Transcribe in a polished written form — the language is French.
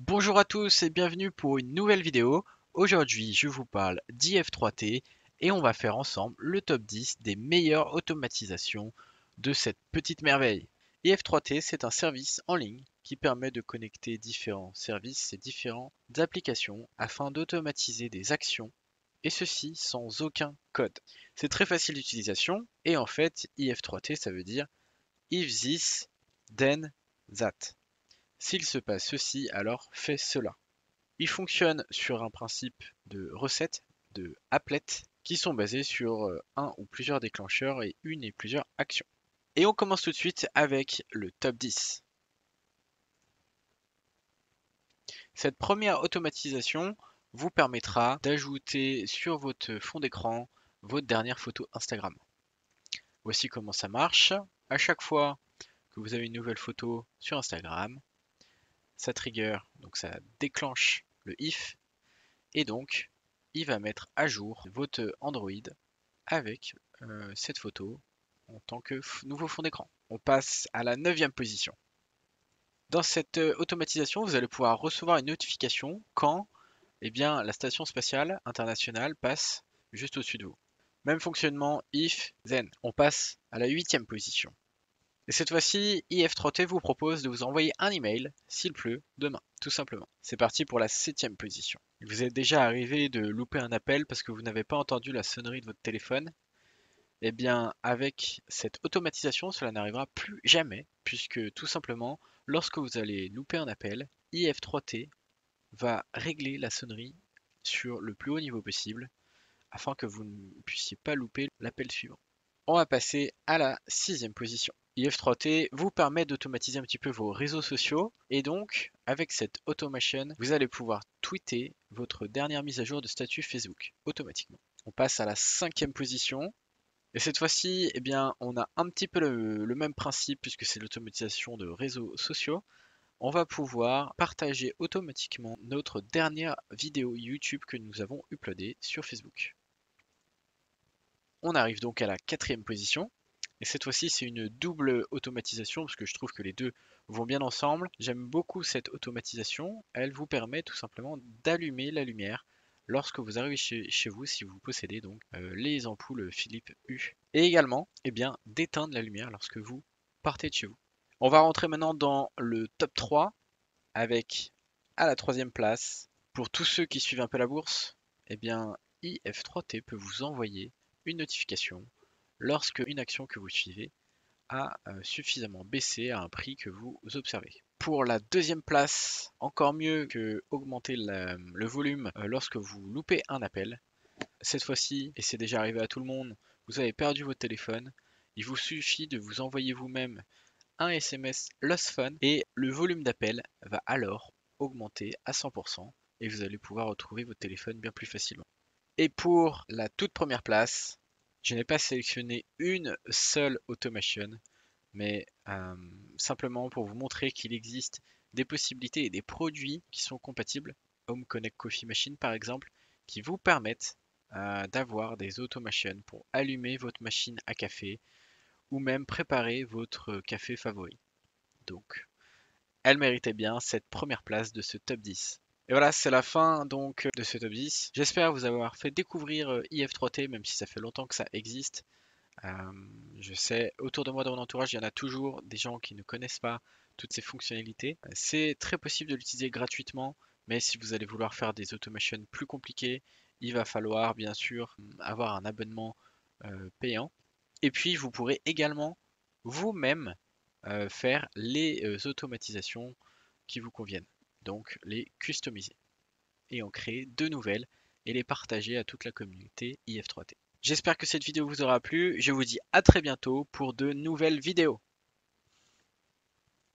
Bonjour à tous et bienvenue pour une nouvelle vidéo. Aujourd'hui, je vous parle d'IF3T et on va faire ensemble le top 10 des meilleures automatisations de cette petite merveille. IF3T, c'est un service en ligne qui permet de connecter différents services et différentes applications afin d'automatiser des actions et ceci sans aucun code. C'est très facile d'utilisation et en fait, IF3T, ça veut dire if this, then that. S'il se passe ceci, alors fais cela. Il fonctionne sur un principe de recettes, de applets, qui sont basés sur un ou plusieurs déclencheurs et une et plusieurs actions. Et on commence tout de suite avec le top 10. Cette première automatisation vous permettra d'ajouter sur votre fond d'écran votre dernière photo Instagram. Voici comment ça marche. À chaque fois que vous avez une nouvelle photo sur Instagram, ça trigger, donc ça déclenche le if et donc il va mettre à jour votre Android avec cette photo en tant que nouveau fond d'écran. On passe à la 9e position. Dans cette automatisation, vous allez pouvoir recevoir une notification quand la station spatiale internationale passe juste au-dessus de vous. Même fonctionnement if, then. On passe à la 8e position. Et cette fois-ci, IF3T vous propose de vous envoyer un email s'il pleut demain, tout simplement. C'est parti pour la 7e position. Il vous est déjà arrivé de louper un appel parce que vous n'avez pas entendu la sonnerie de votre téléphone. Eh bien, avec cette automatisation, cela n'arrivera plus jamais, puisque tout simplement, lorsque vous allez louper un appel, IF3T va régler la sonnerie sur le plus haut niveau possible, afin que vous ne puissiez pas louper l'appel suivant. On va passer à la 6e position. IF3T vous permet d'automatiser un petit peu vos réseaux sociaux et donc avec cette automation, vous allez pouvoir tweeter votre dernière mise à jour de statut Facebook automatiquement. On passe à la 5e position et cette fois-ci, on a un petit peu le même principe puisque c'est l'automatisation de réseaux sociaux. On va pouvoir partager automatiquement notre dernière vidéo YouTube que nous avons uploadée sur Facebook. On arrive donc à la 4e position. Et cette fois-ci, c'est une double automatisation parce que je trouve que les deux vont bien ensemble. J'aime beaucoup cette automatisation. Elle vous permet tout simplement d'allumer la lumière lorsque vous arrivez chez vous, si vous possédez donc les ampoules Philips Hue. Et également, d'éteindre la lumière lorsque vous partez de chez vous. On va rentrer maintenant dans le top 3 avec à la 3e place, pour tous ceux qui suivent un peu la bourse, IF3T peut vous envoyer une notification lorsque une action que vous suivez a suffisamment baissé à un prix que vous observez. Pour la 2e place, encore mieux que augmenter le volume lorsque vous loupez un appel, cette fois-ci, et c'est déjà arrivé à tout le monde, vous avez perdu votre téléphone, il vous suffit de vous envoyer vous-même un SMS Lost Phone et le volume d'appel va alors augmenter à 100% et vous allez pouvoir retrouver votre téléphone bien plus facilement. Et pour la toute première place, je n'ai pas sélectionné une seule automation, mais simplement pour vous montrer qu'il existe des possibilités et des produits qui sont compatibles, Home Connect Coffee Machine par exemple, qui vous permettent d'avoir des automations pour allumer votre machine à café ou même préparer votre café favori. Donc, elle méritait bien cette première place de ce top 10. Et voilà, c'est la fin donc de ce top 10. J'espère vous avoir fait découvrir IF3T, même si ça fait longtemps que ça existe. Je sais, autour de moi, dans mon entourage, il y en a toujours des gens qui ne connaissent pas toutes ces fonctionnalités. C'est très possible de l'utiliser gratuitement, mais si vous allez vouloir faire des automations plus compliquées, il va falloir bien sûr avoir un abonnement payant. Et puis, vous pourrez également vous-même faire les automatisations qui vous conviennent. Donc, les customiser et en créer de nouvelles et les partager à toute la communauté IF3T. J'espère que cette vidéo vous aura plu. Je vous dis à très bientôt pour de nouvelles vidéos.